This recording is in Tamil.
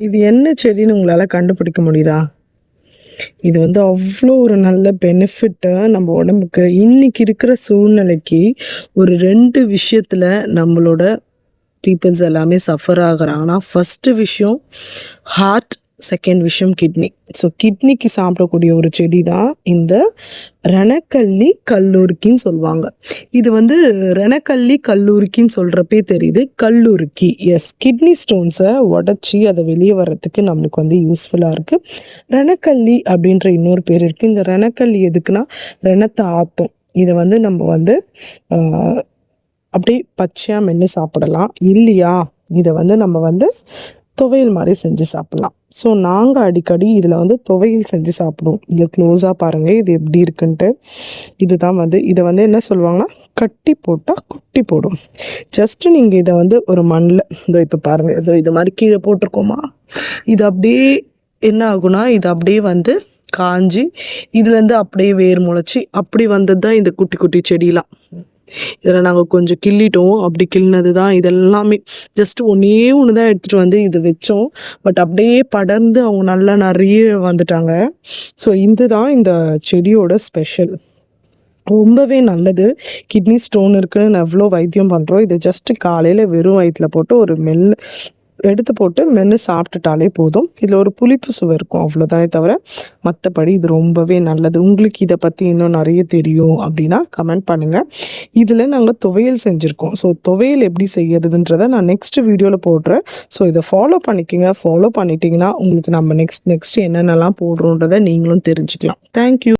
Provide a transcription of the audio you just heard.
இது என்ன செடின்னு உங்களால் கண்டுபிடிக்க முடியுதா? இது வந்து அவ்வளோ ஒரு நல்ல பெனிஃபிட்டு நம்ம உடம்புக்கு. இன்னைக்கு இருக்கிற சூழ்நிலைக்கு ஒரு 2 விஷயத்தில் நம்மளோட பீப்புள்ஸ் எல்லாமே சஃபர் ஆகுறாங்கன்னா, ஃபஸ்ட்டு விஷயம் ஹார்ட், செகண்ட் விஷயம் கிட்னி. ஸோ கிட்னிக்கு சாப்பிடக்கூடிய ஒரு செடி தான் இந்த ரணக்கல்லி கல்லூரிக்கின்னு சொல்லுவாங்க. இது வந்து ரணக்கல்லி கல்லூரிக்கின்னு சொல்கிறப்பே தெரியுது. கல்லூரிக்கி எஸ், கிட்னி ஸ்டோன்ஸை உடச்சி அதை வெளியே வர்றதுக்கு நம்மளுக்கு வந்து யூஸ்ஃபுல்லாக இருக்குது. ரணக்கல்லி அப்படின்ற இன்னொரு பேர் இருக்குது. இந்த ரணக்கல்லி எதுக்குன்னா ரணத்தை ஆற்றும். இதை வந்து நம்ம வந்து அப்படியே பச்சையாக மென்று சாப்பிடலாம். இல்லையா, இதை வந்து நம்ம வந்து துவையல் மாதிரி செஞ்சு சாப்பிட்லாம். ஸோ நாங்கள் அடிக்கடி இதில் வந்து துவையல் செஞ்சு சாப்பிடுவோம். இதை க்ளோஸாக பாருங்கள், இது எப்படி இருக்குன்ட்டு. இதுதான் வந்து இதை வந்து என்ன சொல்லுவாங்கன்னா, கட்டி போட்டால் குட்டி போடும். ஜஸ்ட்டு நீங்கள் இதை வந்து ஒரு மண்ணில் இப்போ பாருங்கள், இது மாதிரி கீழே போட்டிருக்கோமா, இது அப்படியே என்ன ஆகுனா, இது அப்படியே வந்து காஞ்சி இதுலேருந்து அப்படியே வேர் முளைச்சி அப்படி வந்தது தான் இந்த குட்டி குட்டி செடியெலாம். இதில் நாங்கள் கொஞ்சம் கிள்ளிட்டோம். அப்படி கிள்ளினது தான் இதெல்லாமே. ஜஸ்ட்டு ஒன்று தான் எடுத்துகிட்டு வந்து இது வச்சோம். பட் அப்படியே படர்ந்து அவங்க நல்லா நிறைய வந்துட்டாங்க. ஸோ இதுதான் இந்த செடியோட ஸ்பெஷல். ரொம்பவே நல்லது. கிட்னி ஸ்டோன் இருக்குன்னு எவ்வளோ வைத்தியம் பண்ணுறோம். இதை ஜஸ்ட்டு காலையில் வெறும் வயிற்றில் போட்டு ஒரு எடுத்து போட்டு மென்று சாப்பிட்டுட்டாலே போதும். இதில் ஒரு புளிப்பு சுவை இருக்கும், அவ்வளோதானே தவிர மற்றபடி இது ரொம்பவே நல்லது. உங்களுக்கு இதை பற்றி இன்னும் நிறைய தெரியும் அப்படின்னா கமெண்ட் பண்ணுங்கள். இதில் நாங்கள் துவையல் செஞ்சுருக்கோம். ஸோ துவையல் எப்படி செய்யறதுன்றதை நான் நெக்ஸ்ட் வீடியோவில் போடுறேன். ஸோ இதை ஃபாலோ பண்ணிக்கோங்க. ஃபாலோ பண்ணிட்டீங்கன்னா உங்களுக்கு நம்ம நெக்ஸ்ட் என்னென்னலாம் போடுறோன்றதை நீங்களும் தெரிஞ்சுக்கலாம். தேங்க்யூ.